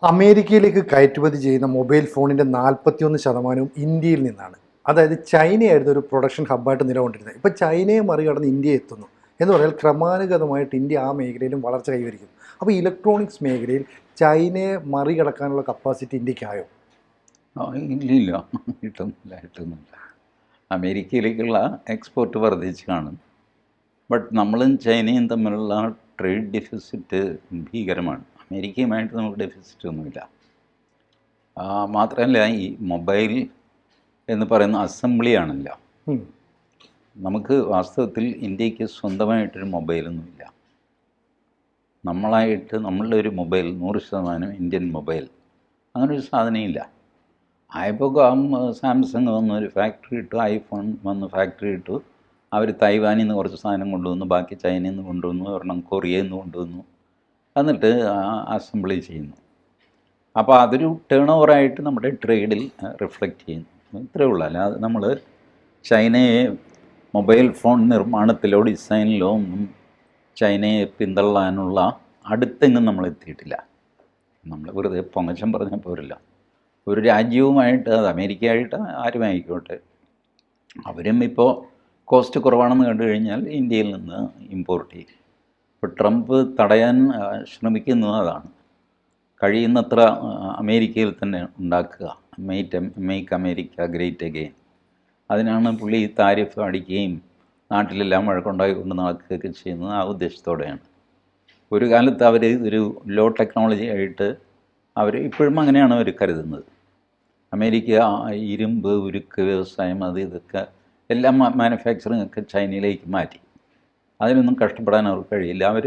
അമേരിക്കയിലേക്ക് കയറ്റുമതി ചെയ്യുന്ന മൊബൈൽ ഫോണിൻ്റെ 41% ഇന്ത്യയിൽ നിന്നാണ്. അതായത് ചൈനയായിരുന്നു ഒരു പ്രൊഡക്ഷൻ ഹബ്ബായിട്ട് നിലകൊണ്ടിരുന്നത്. ഇപ്പോൾ ചൈനയെ മറികടന്ന് ഇന്ത്യ എത്തുന്നു എന്ന് പറഞ്ഞാൽ ക്രമാനുഗതമായിട്ട് ഇന്ത്യ ആ മേഖലയിലും വളർച്ച കൈവരിക്കും. അപ്പോൾ ഇലക്ട്രോണിക്സ് മേഖലയിൽ ചൈനയെ മറികടക്കാനുള്ള കപ്പാസിറ്റി ഇന്ത്യക്കായോ? ഇല്ലില്ല, കിട്ടുന്നില്ല. അമേരിക്കയിലേക്കുള്ള എക്സ്പോർട്ട് വർദ്ധിച്ച് കാണും. ബട്ട് നമ്മളും ചൈനയും തമ്മിലുള്ള ട്രേഡ് ഡെഫിസിറ്റ് ഭീകരമാണ്. അമേരിക്കയുമായിട്ട് നമുക്ക് ഡെഫിസിറ്റ് ഒന്നുമില്ല. മാത്രമല്ല, ഈ മൊബൈൽ എന്ന് പറയുന്ന അസംബ്ലിയാണല്ലോ. നമുക്ക് വാസ്തവത്തിൽ ഇന്ത്യക്ക് സ്വന്തമായിട്ടൊരു മൊബൈലൊന്നുമില്ല. നമ്മളുടെ ഒരു മൊബൈൽ 100% ഇന്ത്യൻ മൊബൈൽ, അങ്ങനൊരു സാധനമില്ല. ആയപ്പോൾ സാംസങ് വന്ന് ഒരു ഫാക്ടറി ഇട്ടു, ഐഫോൺ വന്ന് ഫാക്ടറി ഇട്ടു. അവർ തൈവാനിൽ നിന്ന് കുറച്ച് സാധനം കൊണ്ടുവന്നു, ബാക്കി ചൈനയിൽ നിന്ന് കൊണ്ടുവന്നു, ഒരെണ്ണം കൊറിയയിൽ നിന്ന് കൊണ്ടുവന്നു, എന്നിട്ട് അസംബ്ലി ചെയ്യുന്നു. അപ്പോൾ അതൊരു ടേൺ ഓവറായിട്ട് നമ്മുടെ ട്രേഡിൽ റിഫ്ലക്റ്റ് ചെയ്യുന്നു. ഇത്രയേ ഉള്ളൂ. അല്ലാതെ നമ്മൾ ചൈനയെ മൊബൈൽ ഫോൺ നിർമ്മാണത്തിലോ ഡിസൈനിലോ ഒന്നും ചൈനയെ പിന്തള്ളാനുള്ള അടുത്തെങ്ങും നമ്മൾ എത്തിയിട്ടില്ല. നമ്മൾ വെറുതെ പൊങ്ങച്ചം പറഞ്ഞാൽ പോരല്ലോ. ഒരു രാജ്യവുമായിട്ട്, അത് അമേരിക്കയായിട്ട് ആരുമായിക്കോട്ടെ, അവരും ഇപ്പോൾ കോസ്റ്റ് കുറവാണെന്ന് കണ്ടു കഴിഞ്ഞാൽ ഇന്ത്യയിൽ നിന്ന് ഇമ്പോർട്ട് ചെയ്യും. ഇപ്പോൾ ട്രംപ് തടയാൻ ശ്രമിക്കുന്നത് അതാണ്. കഴിയുന്നത്ര അമേരിക്കയിൽ തന്നെ ഉണ്ടാക്കുക, മേക്ക് അമേരിക്ക ഗ്രേറ്റ് അഗെയിൻ. അതിനാണ് പുള്ളി താരിഫ് അടിക്കുകയും നാട്ടിലെല്ലാം വഴക്കുണ്ടാക്കിക്കൊണ്ട് നടക്കുകയൊക്കെ ചെയ്യുന്നത്. ആ ഉദ്ദേശത്തോടെയാണ്. ഒരു കാലത്ത് അവർ ഒരു ലോ ടെക്നോളജി ആയിട്ട് അവർ ഇപ്പോഴും അങ്ങനെയാണ് അവർ കരുതുന്നത്. അമേരിക്ക ഇരുമ്പ്, ഉരുക്ക് വ്യവസായം, അത് ഇതൊക്കെ എല്ലാം മാനുഫാക്ചറിങ് ഒക്കെ ചൈനയിലേക്ക് മാറ്റി. അതിനൊന്നും കഷ്ടപ്പെടാൻ അവർക്ക് കഴിയില്ല. അവർ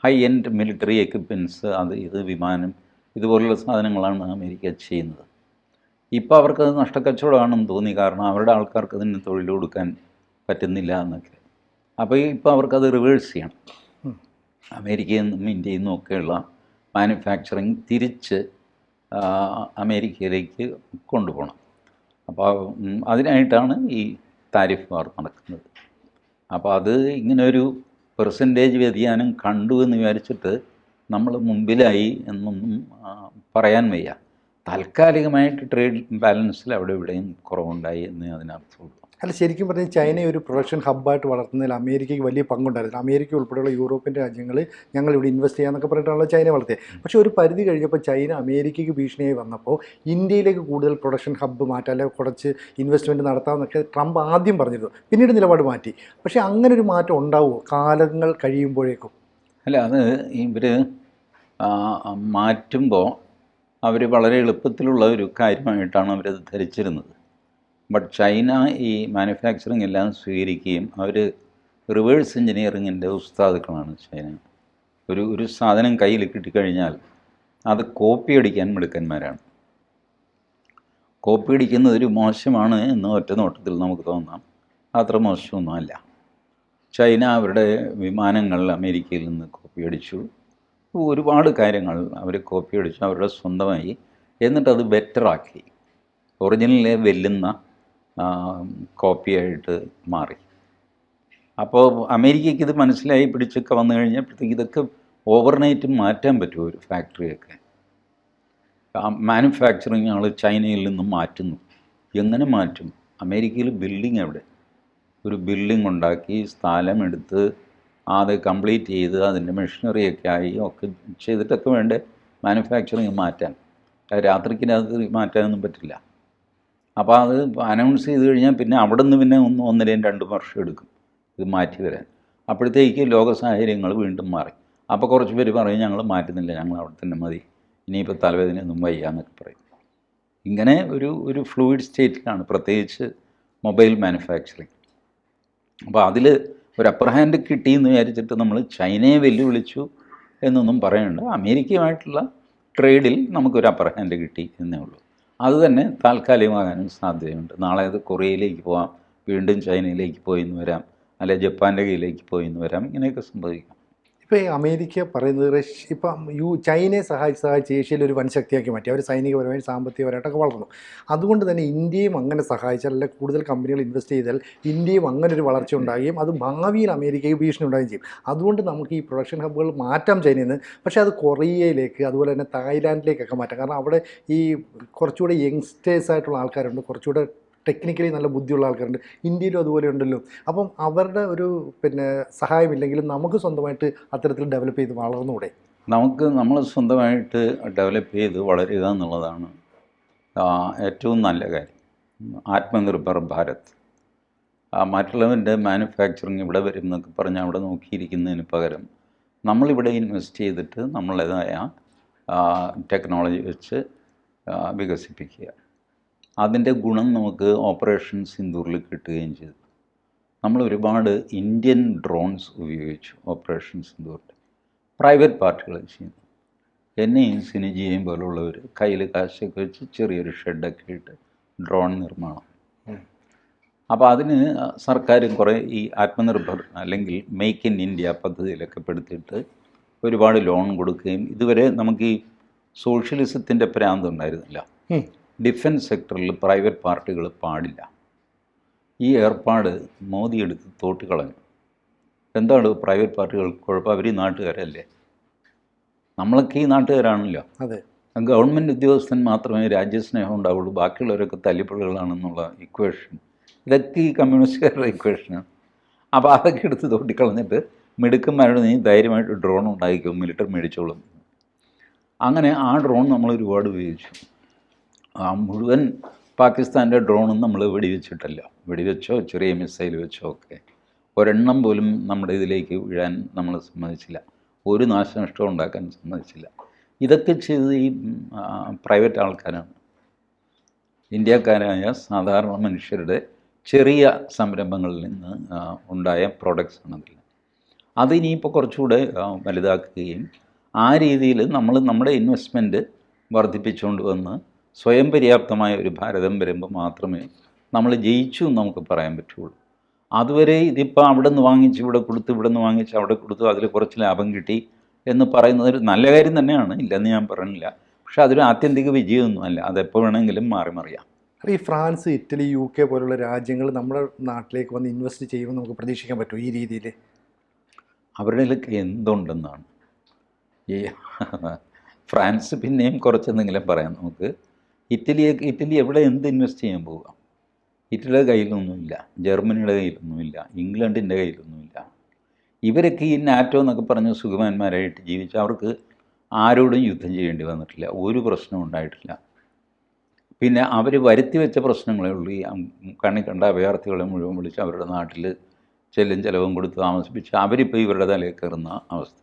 ഹൈ എൻഡ് മിലിറ്ററി എക്യുപ്മെൻറ്റ്സ്, അത് ഇത് വിമാനം, ഇതുപോലുള്ള സാധനങ്ങളാണ് അമേരിക്ക ചെയ്യുന്നത്. ഇപ്പോൾ അവർക്കത് നഷ്ടക്കച്ചവടമാണെന്ന് തോന്നി. കാരണം അവരുടെ ആൾക്കാർക്ക് അതിന് തൊഴിൽ കൊടുക്കാൻ പറ്റുന്നില്ല എന്നൊക്കെ. അപ്പോൾ ഇപ്പോൾ അവർക്കത് റിവേഴ്സ് ചെയ്യണം. അമേരിക്കയിൽ നിന്നും ഇന്ത്യയിൽ നിന്നും ഒക്കെയുള്ള മാനുഫാക്ചറിങ് തിരിച്ച് അമേരിക്കയിലേക്ക് കൊണ്ടുപോകണം. അപ്പോൾ അതിനായിട്ടാണ് ഈ താരിഫ് വാർ നടക്കുന്നത്. അപ്പോൾ അത് ഇങ്ങനെ ഒരു പെർസെൻറ്റേജ് വ്യതിയാനം കണ്ടു എന്ന് വിചാരിച്ചിട്ട് നമ്മൾ മുമ്പിലായി എന്നൊന്നും പറയാൻ വയ്യ. താൽക്കാലികമായിട്ട് ട്രേഡ് ബാലൻസിൽ അവിടെ ഇവിടെയും കുറവുണ്ടായി എന്നേ അതിനർത്ഥമുള്ളൂ. അല്ല, ശരിക്കും പറഞ്ഞാൽ ചൈനയെ ഒരു പ്രൊഡക്ഷൻ ഹബ്ബായിട്ട് വളർത്തുന്നതിൽ അമേരിക്കയ്ക്ക് വലിയ പങ്കുണ്ടായിരുന്നു. അമേരിക്ക ഉൾപ്പെടെയുള്ള യൂറോപ്യൻ രാജ്യങ്ങൾ ഞങ്ങളിവിടെ ഇൻവെസ്റ്റ് ചെയ്യാമെന്നൊക്കെ പറഞ്ഞിട്ടാണല്ലോ ചൈന വളർത്തിയത്. പക്ഷേ ഒരു പരിധി കഴിഞ്ഞപ്പോൾ ചൈന അമേരിക്കയ്ക്ക് ഭീഷണിയായി വന്നപ്പോൾ ഇന്ത്യയിലേക്ക് കൂടുതൽ പ്രൊഡക്ഷൻ ഹബ്ബ് മാറ്റാം, അല്ലെങ്കിൽ കുറച്ച് ഇൻവെസ്റ്റ്മെൻറ്റ് നടത്താമെന്നൊക്കെ ട്രംപ് ആദ്യം പറഞ്ഞിരുന്നു. പിന്നീട് നിലപാട് മാറ്റി. പക്ഷേ അങ്ങനെ ഒരു മാറ്റം ഉണ്ടാവുമോ കാലങ്ങൾ കഴിയുമ്പോഴേക്കും? അല്ല, അത് ഇവർ മാറ്റുമ്പോൾ അവർ വളരെ എളുപ്പത്തിലുള്ള ഒരു കാര്യമായിട്ടാണ് അവരത് ധരിച്ചിരുന്നത്. ബട്ട് ചൈന ഈ മാനുഫാക്ചറിങ് എല്ലാം സ്വീകരിക്കുകയും അവർ റിവേഴ്സ് എഞ്ചിനീയറിങ്ങിൻ്റെ ഉസ്താദുക്കളാണ് ചൈന. ഒരു സാധനം കയ്യിൽ കിട്ടിക്കഴിഞ്ഞാൽ അത് കോപ്പി അടിക്കാൻ മിടുക്കന്മാരാണ്. കോപ്പി അടിക്കുന്നത് ഒരു മോശമാണ് എന്ന് ഒറ്റ നോട്ടത്തിൽ നമുക്ക് തോന്നാം. അത്ര മോശമൊന്നുമല്ല. ചൈന അവരുടെ വിമാനങ്ങൾ അമേരിക്കയിൽ നിന്ന് കോപ്പി അടിച്ചു. ഒരുപാട് കാര്യങ്ങൾ അവർ കോപ്പി അടിച്ചു അവരുടെ സ്വന്തമായി. എന്നിട്ടത് ബെറ്ററാക്കി, ഒറിജിനലിനെ വെല്ലുന്ന കോപ്പിയായിട്ട് മാറി. അപ്പോൾ അമേരിക്കയ്ക്ക് ഇത് മനസ്സിലായി പിടിച്ചൊക്കെ വന്നു കഴിഞ്ഞപ്പോഴത്തേക്ക് ഇതൊക്കെ ഓവർനൈറ്റ് മാറ്റാൻ പറ്റുമോ? ഒരു ഫാക്ടറിയൊക്കെ മാനുഫാക്ചറിങ് ആൾ ചൈനയിൽ നിന്നും മാറ്റുന്നു. എങ്ങനെ മാറ്റും? അമേരിക്കയിൽ ബിൽഡിംഗ് എവിടെ? ഒരു ബിൽഡിംഗ് ഉണ്ടാക്കി സ്ഥലമെടുത്ത് അത് കംപ്ലീറ്റ് ചെയ്ത് അതിൻ്റെ മെഷീനറിയൊക്കെ ആയി ഒക്കെ ചെയ്തിട്ടൊക്കെ വേണ്ടേ മാനുഫാക്ചറിങ് മാറ്റാൻ. രാത്രിക്കകത്ത് മാറ്റാനൊന്നും പറ്റില്ല. അപ്പോൾ അത് അനൗൺസ് ചെയ്ത് കഴിഞ്ഞാൽ പിന്നെ അവിടെ നിന്ന് പിന്നെ 1-2 വർഷം എടുക്കും ഇത് മാറ്റി വരാൻ. അപ്പോഴത്തേക്ക് ലോക സാഹചര്യങ്ങൾ വീണ്ടും മാറി. അപ്പോൾ കുറച്ച് പേര് പറയും ഞങ്ങൾ മാറ്റുന്നില്ല, ഞങ്ങൾ അവിടെ തന്നെ മതി, ഇനിയിപ്പോൾ തലവേദനയൊന്നും വയ്യ എന്നൊക്കെ പറയും. ഇങ്ങനെ ഒരു ഫ്ലൂയിഡ് സ്റ്റേറ്റിലാണ് പ്രത്യേകിച്ച് മൊബൈൽ മാനുഫാക്ചറിങ്. അപ്പോൾ അതിൽ ഒരു അപ്പർ ഹാൻഡ് കിട്ടിയെന്ന് വിചാരിച്ചിട്ട് നമ്മൾ ചൈനയെ വെല്ലുവിളിച്ചു എന്നൊന്നും പറയണ്ട. അമേരിക്കയുമായിട്ടുള്ള ട്രേഡിൽ നമുക്കൊരു അപ്പർ ഹാൻഡ് കിട്ടി എന്നേ ഉള്ളൂ. അത് തന്നെ താൽക്കാലികമാകാനും സാധ്യതയുണ്ട്. നാളെ അത് കൊറിയയിലേക്ക് പോകാം, വീണ്ടും ചൈനയിലേക്ക് പോയി എന്ന് വരാം, അല്ലെ ജപ്പാൻ്റെ കയ്യിലേക്ക് പോയി എന്ന് വരാം. ഇങ്ങനെയൊക്കെ സംഭവിക്കാം. ഇപ്പോൾ ഈ അമേരിക്ക പറയുന്നത് ഇപ്പം ചൈനയെ സഹായിച്ച് ഏഷ്യയിൽ ഒരു വൻ ശക്തിയാക്കി മാറ്റി. അവർ സൈനികപരമായും സാമ്പത്തികപരമായിട്ടൊക്കെ വളർന്നു. അതുകൊണ്ട് തന്നെ ഇന്ത്യയും അങ്ങനെ സഹായിച്ചാൽ, അല്ലെങ്കിൽ കൂടുതൽ കമ്പനികൾ ഇൻവെസ്റ്റ് ചെയ്താൽ ഇന്ത്യയും അങ്ങനെ ഒരു വളർച്ച ഉണ്ടാകുകയും അത് ഭാവിയിൽ അമേരിക്കയ്ക്ക് ഭീഷണി ഉണ്ടാകുകയും ചെയ്യും. അതുകൊണ്ട് നമുക്ക് ഈ പ്രൊഡക്ഷൻ ഹബ്ബുകൾ മാറ്റാം ചൈനയിൽ നിന്ന്. പക്ഷേ അത് കൊറിയയിലേക്ക്, അതുപോലെ തന്നെ തായ്ലാൻഡിലേക്കൊക്കെ മാറ്റാം. കാരണം അവിടെ ഈ കുറച്ചുകൂടെ യങ്സ്റ്റേഴ്സായിട്ടുള്ള ആൾക്കാരുണ്ട്, കുറച്ചുകൂടെ ടെക്നിക്കലി നല്ല ബുദ്ധിയുള്ള ആൾക്കാരുണ്ട്. ഇന്ത്യയിലും അതുപോലെ ഉണ്ടല്ലോ. അപ്പം അവരുടെ ഒരു സഹായമില്ലെങ്കിലും നമുക്ക് സ്വന്തമായിട്ട് അത്തരത്തിൽ ഡെവലപ്പ് ചെയ്ത് വളർന്നുകൂടെ? നമ്മൾ സ്വന്തമായിട്ട് ഡെവലപ്പ് ചെയ്ത് വളരുക എന്നുള്ളതാണ് ഏറ്റവും നല്ല കാര്യം. ആത്മനിർഭർ ഭാരത്. മറ്റുള്ളവൻ്റെ മാനുഫാക്ചറിങ് ഇവിടെ വരും എന്നൊക്കെ പറഞ്ഞ് അവിടെ നോക്കിയിരിക്കുന്നതിന് പകരം നമ്മളിവിടെ ഇൻവെസ്റ്റ് ചെയ്തിട്ട് നമ്മളേതായ ടെക്നോളജി വെച്ച് വികസിപ്പിക്കുക. അതിൻ്റെ ഗുണം നമുക്ക് ഓപ്പറേഷൻ സിന്ദൂറിൽ കിട്ടുകയും ചെയ്തു. നമ്മൾ ഒരുപാട് ഇന്ത്യൻ ഡ്രോൺസ് ഉപയോഗിച്ചു ഓപ്പറേഷൻ സിന്ദൂറിൽ. പ്രൈവറ്റ് പാർട്ടികൾ ചെയ്യുന്നു. എന്നെയും സിനിജിയെയും പോലുള്ളവർ കയ്യിൽ കാശൊക്കെ വെച്ച് ചെറിയൊരു ഷെഡൊക്കെ ഇട്ട് ഡ്രോൺ നിർമ്മാണം. അപ്പോൾ അതിന് സർക്കാരും കുറേ ഈ ആത്മനിർഭർ അല്ലെങ്കിൽ മേക്ക് ഇൻ ഇന്ത്യ പദ്ധതിയിലൊക്കെ പെടുത്തിയിട്ട് ഒരുപാട് ലോൺ കൊടുക്കുകയും, ഇതുവരെ നമുക്ക് ഈ സോഷ്യലിസത്തിൻ്റെ പ്രാന്തുണ്ടായിരുന്നില്ല. ഡിഫൻസ് സെക്ടറിൽ പ്രൈവറ്റ് പാർട്ടികൾ പാടില്ല. ഈ ഏർപ്പാട് മോദി എടുത്ത് തോട്ടിക്കളഞ്ഞു. എന്താണ് പ്രൈവറ്റ് പാർട്ടികൾ കുഴപ്പം? അവർ ഈ നാട്ടുകാരല്ലേ, നമ്മളൊക്കെ ഈ നാട്ടുകാരാണല്ലോ. അതെ. ഗവൺമെൻറ് ഉദ്യോഗസ്ഥൻ മാത്രമേ രാജ്യസ്നേഹം ഉണ്ടാവുള്ളൂ, ബാക്കിയുള്ളവരൊക്കെ തല്ലിപ്പുള്ളികളാണെന്നുള്ള ഇക്വേഷൻ, ഇതൊക്കെ ഈ കമ്മ്യൂണിസ്റ്റുകാരുടെ ഇക്വേഷനാണ്. അപ്പോൾ അതൊക്കെ എടുത്ത് തോട്ടിക്കളഞ്ഞിട്ട് മിടുക്കന്മാരോട് നീ ധൈര്യമായിട്ട് ഡ്രോൺ ഉണ്ടായിരിക്കും, മിലിറ്ററി മേടിച്ചോളും. അങ്ങനെ ആ ഡ്രോൺ നമ്മൾ ഒരുപാട് ഉപയോഗിച്ചു. മുഴുവൻ പാകിസ്ഥാൻ്റെ ഡ്രോണും നമ്മൾ വെടിവെച്ചിട്ടല്ല. വെടിവെച്ചോ ചെറിയ മിസൈൽ വെച്ചോ ഒക്കെ ഒരെണ്ണം പോലും നമ്മുടെ ഇതിലേക്ക് വീഴാൻ നമ്മൾ സമ്മതിച്ചില്ല. ഒരു നാശനഷ്ടവും ഉണ്ടാക്കാൻ സമ്മതിച്ചില്ല. ഇതൊക്കെ ചെയ്ത് ഈ പ്രൈവറ്റ് ആൾക്കാരാണ്. ഇന്ത്യക്കാരായ സാധാരണ മനുഷ്യരുടെ ചെറിയ സംരംഭങ്ങളിൽ നിന്ന് ഉണ്ടായ പ്രോഡക്ട്സാണ് അതിൽ. അതിനിയിപ്പോൾ കുറച്ചുകൂടെ വലുതാക്കുകയും ആ രീതിയിൽ നമ്മൾ നമ്മുടെ ഇൻവെസ്റ്റ്മെൻറ്റ് വർദ്ധിപ്പിച്ചുകൊണ്ട് വന്ന് സ്വയം പര്യാപ്തമായ ഒരു ഭാരതം വരുമ്പോൾ മാത്രമേ നമ്മൾ ജയിച്ചു എന്ന് നമുക്ക് പറയാൻ പറ്റുള്ളൂ. അതുവരെ ഇതിപ്പോൾ അവിടെ നിന്ന് വാങ്ങിച്ച് ഇവിടെ കൊടുത്തു, ഇവിടെ നിന്ന് വാങ്ങിച്ച് അവിടെ കൊടുത്തു, അതിൽ കുറച്ച് ലാഭം കിട്ടി എന്ന് പറയുന്നത് ഒരു നല്ല കാര്യം തന്നെയാണ്, ഇല്ലെന്ന് ഞാൻ പറയുന്നില്ല. പക്ഷേ അതൊരു ആത്യന്തിക വിജയമൊന്നുമല്ല. അതെപ്പോൾ വേണമെങ്കിലും മാറി മറിയാം. ഈ ഫ്രാൻസ്, ഇറ്റലി, UK പോലുള്ള രാജ്യങ്ങൾ നമ്മുടെ നാട്ടിലേക്ക് വന്ന് ഇൻവെസ്റ്റ് ചെയ്യുമെന്ന് നമുക്ക് പ്രതീക്ഷിക്കാൻ പറ്റുമോ ഈ രീതിയിൽ? അവരുടെയിലൊക്കെ എന്തുണ്ടെന്നാണ്. ഈ ഫ്രാൻസ് പിന്നെയും കുറച്ചെന്തെങ്കിലും പറയാം നമുക്ക്. ഇറ്റലി എവിടെ എന്ത് ഇൻവെസ്റ്റ് ചെയ്യാൻ പോവുക? ഇറ്റലിയുടെ കയ്യിലൊന്നുമില്ല, ജർമ്മനിയുടെ കയ്യിലൊന്നുമില്ല, ഇംഗ്ലണ്ടിൻ്റെ കയ്യിലൊന്നുമില്ല. ഇവരൊക്കെ ഈ നാറ്റോ എന്നൊക്കെ പറഞ്ഞ് സുഖവാന്മാരായിട്ട് ജീവിച്ച് അവർക്ക് ആരോടും യുദ്ധം ചെയ്യേണ്ടി വന്നിട്ടില്ല, ഒരു പ്രശ്നവും ഉണ്ടായിട്ടില്ല. പിന്നെ അവർ വരുത്തി വെച്ച പ്രശ്നങ്ങളേ ഉള്ളൂ. ഈ കണ്ണി കണ്ട അഭയാർത്ഥികളെ മുഴുവൻ വിളിച്ച് അവരുടെ നാട്ടിൽ ചെലവും കൊടുത്ത് താമസിപ്പിച്ച് അവരിപ്പോൾ ഇവരുടെ തലയിൽ കയറുന്ന അവസ്ഥ.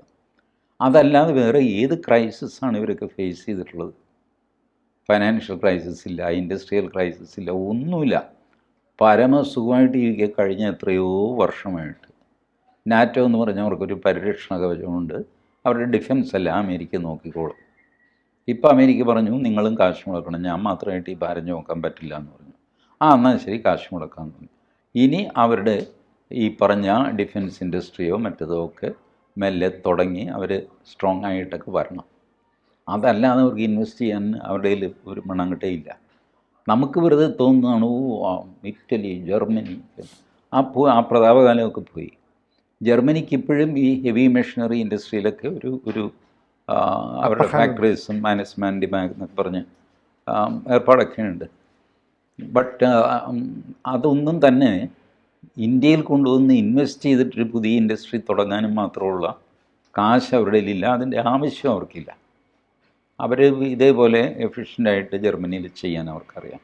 അതല്ലാതെ വേറെ ഏത് ക്രൈസിസാണ് ഇവരൊക്കെ ഫേസ് ചെയ്തിട്ടുള്ളത്? ഫൈനാൻഷ്യൽ ക്രൈസിസ് ഇല്ല, ഇൻഡസ്ട്രിയൽ ക്രൈസിസ് ഇല്ല, ഒന്നുമില്ല. പരമസുഖമായിട്ട് ജീവിക്കുക കഴിഞ്ഞ എത്രയോ വർഷമായിട്ട്. നാറ്റോ എന്ന് പറഞ്ഞാൽ അവർക്കൊരു പരിരക്ഷണ കവചമുണ്ട്. അവരുടെ ഡിഫൻസ് അല്ല അമേരിക്ക നോക്കിക്കോളും. ഇപ്പോൾ അമേരിക്ക പറഞ്ഞു നിങ്ങളും കാശ് മുടക്കണം, ഞാൻ മാത്രമായിട്ട് ഈ ഭാരം നോക്കാൻ പറ്റില്ല എന്ന് പറഞ്ഞു. എന്നാൽ ശരി, കാശ് മുടക്കാമെന്ന് പറഞ്ഞു. ഇനി അവരുടെ ഈ പറഞ്ഞ ഡിഫൻസ് ഇൻഡസ്ട്രിയോ മറ്റേതോ ഒക്കെ മെല്ലെ തുടങ്ങി അവർ സ്ട്രോങ് ആയിട്ടൊക്കെ വരണം. അതല്ലാതെ അവർക്ക് ഇൻവെസ്റ്റ് ചെയ്യാൻ അവരുടെ കയ്യിൽ ഒരു മണ്ണാങ്കട്ടേ ഇല്ല. നമുക്ക് വെറുതെ തോന്നുന്നതാണ് ഇറ്റലി, ജർമ്മനി, ആ പ്രതാപകാലമൊക്കെ പോയി. ജർമ്മനിക്ക് ഇപ്പോഴും ഈ ഹെവി മെഷീനറി ഇൻഡസ്ട്രിയിലൊക്കെ ഒരു അവരുടെ ഫാക്ടറീസും മാനേജ്മെൻറ്റ് ഡിമാൻഡ് എന്നൊക്കെ പറഞ്ഞ് ഏർപ്പാടൊക്കെ ഉണ്ട്. ബട്ട് അതൊന്നും തന്നെ ഇന്ത്യയിൽ കൊണ്ടുവന്ന് ഇൻവെസ്റ്റ് ചെയ്തിട്ടൊരു പുതിയ ഇൻഡസ്ട്രി തുടങ്ങാനും മാത്രമുള്ള കാശ് അവരുടെ കയ്യിലില്ല, അതിൻ്റെ ആവശ്യം അവർക്കില്ല. അവർ ഇതേപോലെ എഫിഷ്യൻ്റായിട്ട് ജർമ്മനിയിൽ ചെയ്യാൻ അവർക്കറിയാം.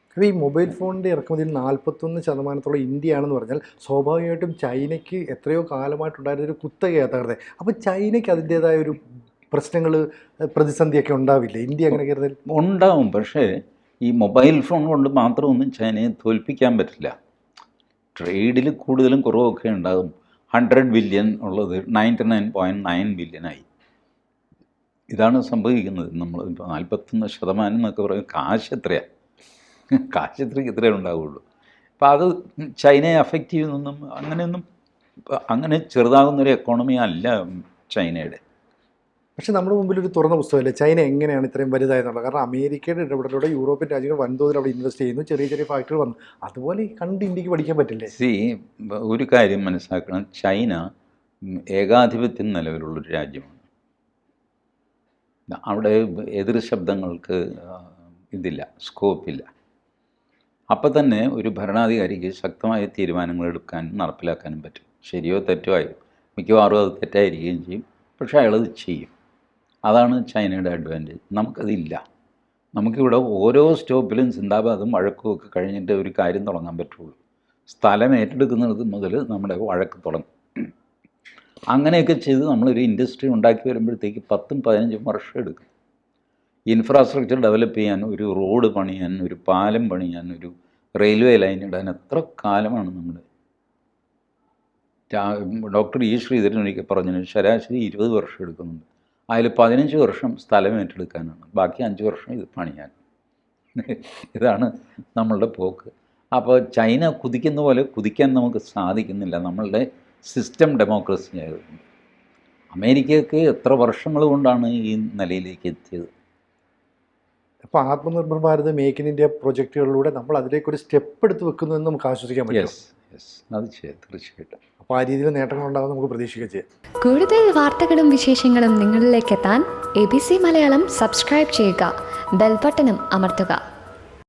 അപ്പോൾ ഈ മൊബൈൽ ഫോണിൻ്റെ ഇറക്കുമതിയിൽ 41% ഇന്ത്യയാണെന്ന് പറഞ്ഞാൽ സ്വാഭാവികമായിട്ടും ചൈനയ്ക്ക് എത്രയോ കാലമായിട്ടുണ്ടായിരുന്നൊരു കുത്തകയാണ് തകർന്നത്. അപ്പോൾ ചൈനയ്ക്ക് അതിൻ്റേതായ ഒരു പ്രശ്നങ്ങൾ, പ്രതിസന്ധിയൊക്കെ ഉണ്ടാവില്ലേ? ഇന്ത്യ അങ്ങനെ കരുതൽ ഉണ്ടാവും. പക്ഷേ ഈ മൊബൈൽ ഫോൺ കൊണ്ട് മാത്രമൊന്നും ചൈനയെ തോൽപ്പിക്കാൻ പറ്റില്ല. ട്രേഡിൽ കൂടുതലും കുറവൊക്കെ ഉണ്ടാകും. 100 ബില്യൺ ഉള്ളത് 99.9 ബില്യനായി. ഇതാണ് സംഭവിക്കുന്നത്. നമ്മൾ ഇപ്പോൾ 41% എന്നൊക്കെ പറയും. കാശ് എത്രയാണ്? കാശ് എത്രയേ ഉണ്ടാവുള്ളൂ. അപ്പോൾ അത് ചൈനയെ അഫക്റ്റ് ചെയ്യുന്നൊന്നും അങ്ങനെയൊന്നും, അങ്ങനെ ചെറുതാകുന്നൊരു എക്കോണമി അല്ല ചൈനയുടെ. പക്ഷേ നമ്മുടെ മുമ്പിൽ ഒരു തുറന്ന പുസ്തകമല്ലേ ചൈന എങ്ങനെയാണ് ഇത്രയും വലുതായെന്നുള്ളത്. കാരണം അമേരിക്കയുടെ ഇടപെടലോടെ യൂറോപ്യൻ രാജ്യങ്ങൾ വൻതോതിൽ അവിടെ ഇൻവെസ്റ്റ് ചെയ്യുന്നു, ചെറിയ ചെറിയ ഫാക്ടറി വന്നു. അതുപോലെ കണ്ട് ഇന്ത്യക്ക് പഠിക്കാൻ പറ്റില്ലേ? ഒരു കാര്യം മനസ്സിലാക്കണം, ചൈന ഏകാധിപത്യം നിലവിലുള്ളൊരു രാജ്യമാണ്. അവിടെ എതിർ ശബ്ദങ്ങൾക്ക് ഇതില്ല, സ്കോപ്പില്ല. അപ്പം തന്നെ ഒരു ഭരണാധികാരിക്ക് ശക്തമായ തീരുമാനങ്ങൾ എടുക്കാനും നടപ്പിലാക്കാനും പറ്റും. ശരിയോ തെറ്റോ ആയി, മിക്കവാറും അത് തെറ്റായിരിക്കുകയും ചെയ്യും, പക്ഷേ അയാളത് ചെയ്യും. അതാണ് ചൈനയുടെ അഡ്വാൻറ്റേജ്. നമുക്കതില്ല. നമുക്കിവിടെ ഓരോ സ്റ്റോപ്പിലും സിന്ദാബാദും വഴക്കും ഒക്കെ കഴിഞ്ഞിട്ട് ഒരു കാര്യം തുടങ്ങാൻ പറ്റുള്ളൂ. സ്ഥലം ഏറ്റെടുക്കുന്നത് മുതൽ നമ്മുടെ വഴക്ക് തുടങ്ങും. അങ്ങനെയൊക്കെ ചെയ്ത് നമ്മളൊരു ഇൻഡസ്ട്രി ഉണ്ടാക്കി വരുമ്പോഴത്തേക്ക് 10-15 വർഷം എടുക്കും. ഇൻഫ്രാസ്ട്രക്ചർ ഡെവലപ്പ് ചെയ്യാൻ, ഒരു റോഡ് പണിയാൻ, ഒരു പാലം പണിയാൻ, ഒരു റെയിൽവേ ലൈൻ ഇടാൻ എത്ര കാലമാണ് നമ്മുടെ ഡോക്ടർ ഇ ശ്രീധരൻ ഒരിക്കൽ പറഞ്ഞു, ശരാശരി 20 വർഷം എടുക്കുന്നുണ്ട്. അതിൽ 15 വർഷം സ്ഥലം ഏറ്റെടുക്കാനാണ്, ബാക്കി 5 വർഷം ഇത് പണിയാൻ. ഇതാണ് നമ്മളുടെ പോക്ക്. അപ്പോൾ ചൈന കുതിക്കുന്ന പോലെ കുതിക്കാൻ നമുക്ക് സാധിക്കുന്നില്ല, നമ്മളുടെ സിസ്റ്റം ഡെമോക്രസി ആയതുകൊണ്ട്. അമേരിക്കയ്ക്ക് എത്ര വർഷങ്ങൾ കൊണ്ടാണ് ഈ നിലയിലേക്ക് എത്തിയത്. അപ്പോൾ Atmanirbhar Bharat, make in India പ്രൊജക്റ്റുകളിലൂടെ നമ്മൾ അതിലേക്കൊരു സ്റ്റെപ്പ് എടുത്ത് വെക്കുന്നു എന്ന് നമുക്ക് ആശ്വസിക്കാൻ പറ്റും. അത് തീർച്ചയായിട്ടും. അപ്പോൾ ആ രീതിയിൽ നേട്ടങ്ങളുണ്ടാകും നമുക്ക് പ്രതീക്ഷിക്കുകയും ചെയ്യാം. കൂടുതൽ വാർത്തകളും വിശേഷങ്ങളും നിങ്ങളിലേക്ക് എത്താൻ ABC മലയാളം സബ്സ്ക്രൈബ് ചെയ്യുക, ബെൽബട്ടനും അമർത്തുക.